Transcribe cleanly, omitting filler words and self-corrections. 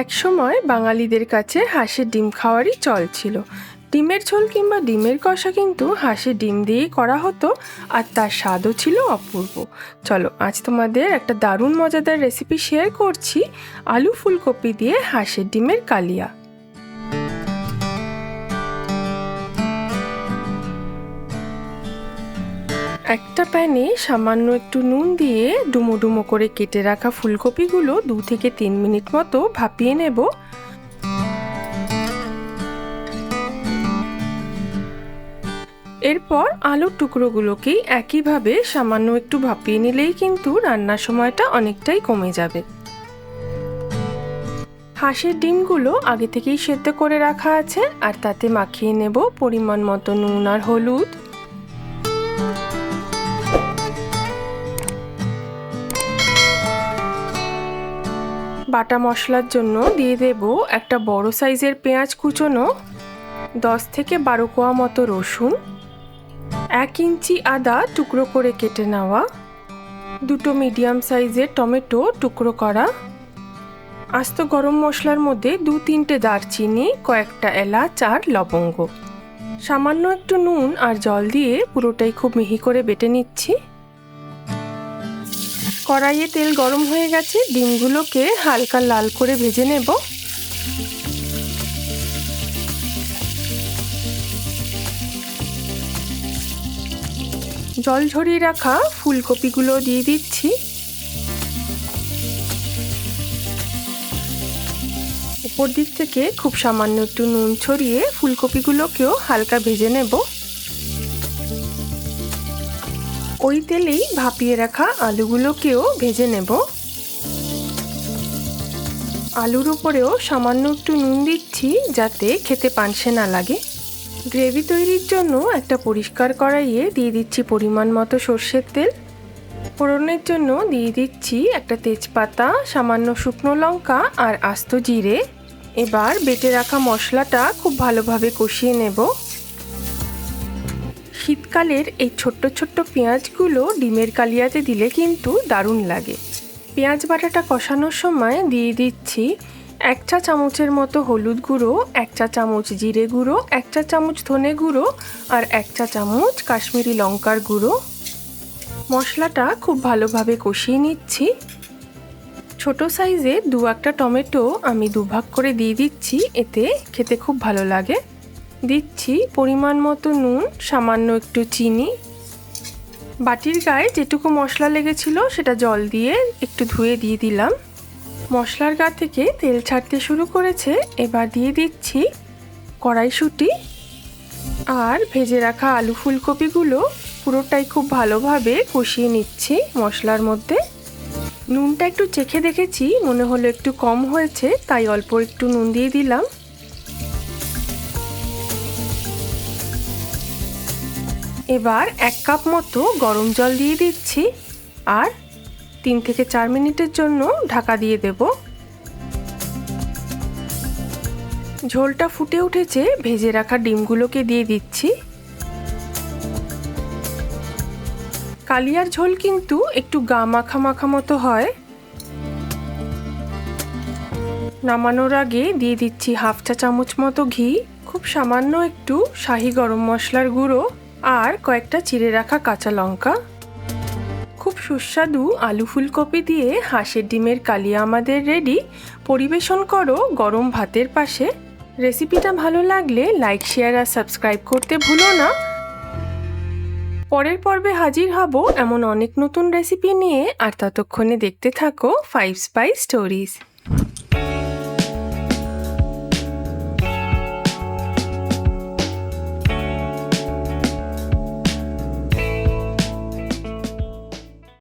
একসময় বাঙালিদের কাছে হাঁসের ডিম খাওয়ারই চল ছিল। ডিমের ঝোল কিংবা ডিমের কষা কিন্তু হাঁসের ডিম দিয়েই করা হতো, আর তার স্বাদও ছিল অপূর্ব। চলো আজ তোমাদের একটা দারুণ মজাদার রেসিপি শেয়ার করছি, আলু ফুলকপি দিয়ে হাঁসের ডিমের কালিয়া। একটা প্যানে সামান্য একটু নুন দিয়ে ডুমো ডুমো করে কেটে রাখা ফুলকপিগুলো 2 থেকে 3 মিনিট মতো ভাপিয়ে নেব। এরপর আলুর টুকরোগুলোকেই একইভাবে সামান্য একটু ভাপিয়ে নিলেই কিন্তু রান্নার সময়টা অনেকটাই কমে যাবে। হাঁসের ডিমগুলো আগে থেকেই সেদ্ধ করে রাখা আছে, আর তাতে মাখিয়ে নেব পরিমাণ মতো নুন আর হলুদ। বাটা মশলার জন্য দিয়ে দেব একটা বড় সাইজের পেঁয়াজ কুচোনো, 10 থেকে 12 কোয়া মতো রসুন, 1 ইঞ্চি আদা টুকরো করে কেটে নেওয়া, 2টো মিডিয়াম সাইজের টমেটো টুকরো করা, আস্ত গরম মশলার মধ্যে 2-3টে দারচিনি, কয়েকটা এলাচ আর লবঙ্গ। সামান্য একটু নুন আর জল দিয়ে পুরোটাই খুব মিহি করে বেটে নিচ্ছি। কড়াইয়ে তেল গরম হয়ে গেছে, ডিমগুলোকে হালকা লাল করে ভেজে নেব। জল ঝরিয়ে রাখা ফুলকপিগুলো দিয়ে দিচ্ছি। উপর দিক থেকে খুব সামান্য একটু নুন ছড়িয়ে ফুলকপিগুলোকেও হালকা ভেজে নেব। ওই তেলেই ভাপিয়ে রাখা আলুগুলোকেও ভেজে নেব। আলুর উপরেও সামান্য একটু নুন দিচ্ছি যাতে খেতে পানসে না লাগে। গ্রেভি তৈরির জন্য একটা পরিষ্কার কড়াইয়ে দিয়ে দিচ্ছি পরিমাণ মতো সর্ষের তেল। ফোড়নের জন্য দিয়ে দিচ্ছি একটা তেজপাতা, সামান্য শুকনো লঙ্কা আর আস্ত জিরে। এবার বেটে রাখা মশলাটা খুব ভালোভাবে কষিয়ে নেব। শীতকালের এই ছোট্ট ছোট্ট পেঁয়াজগুলো ডিমের কালিয়াতে দিলে কিন্তু দারুণ লাগে। পেঁয়াজ বাটাটা কষানোর সময় দিয়ে দিচ্ছি 1 চা চামচের মতো হলুদ গুঁড়ো, 1 চা চামচ জিরে গুঁড়ো, 1 চা চামচ ধনে গুঁড়ো আর 1 চা চামচ কাশ্মীরি লঙ্কার গুঁড়ো। মশলাটা খুব ভালোভাবে কষিয়ে নিচ্ছি। ছোট সাইজে 2-1টা টমেটো আমি দুভাগ করে দিয়ে দিচ্ছি, এতে খেতে খুব ভালো লাগে। দিচ্ছি পরিমাণ মতো নুন, সামান্য একটু চিনি। বাটির গায়ে যেটুকু মশলা লেগেছিল সেটা জল দিয়ে একটু ধুয়ে দিয়ে দিলাম। মশলার গা থেকে তেল ছাড়তে শুরু করেছে। এবার দিয়ে দিচ্ছি কড়াইশুঁটি আর ভেজে রাখা আলু ফুলকপিগুলো। পুরোটাই খুব ভালোভাবে কষিয়ে নিচ্ছি মশলার মধ্যে। নুনটা একটু চেখে দেখেছি, মনে হলো একটু কম হয়েছে, তাই অল্প একটু নুন দিয়ে দিলাম। এবার 1 কাপ মতো গরম জল দিয়ে দিচ্ছি আর 3 থেকে 4 মিনিটের জন্য ঢাকা দিয়ে দেব। ঝোলটা ফুটে উঠেছে, ভেজে রাখা ডিমগুলোকে দিয়ে দিচ্ছি। কালিয়ার ঝোল কিন্তু একটু গা মাখা মাখা মতো হয়। নামানোর আগে দিয়ে দিচ্ছি 1/2 চা চামচ মতো ঘি, খুব সামান্য একটু শাহি গরম মশলার গুঁড়ো আর কয়েকটা চিড়ে রাখা কাঁচা লঙ্কা। খুব সুস্বাদু আলু ফুলকপি দিয়ে হাঁসের ডিমের কালিয়া আমাদের রেডি। পরিবেশন করো গরম ভাতের পাশে। রেসিপিটা ভালো লাগলে লাইক, শেয়ার আর সাবস্ক্রাইব করতে ভুলো না। পরের পর্বে হাজির হব এমন অনেক নতুন রেসিপি নিয়ে, আর ততক্ষণে দেখতে থাকো 5 স্পাইস স্টোরিজ।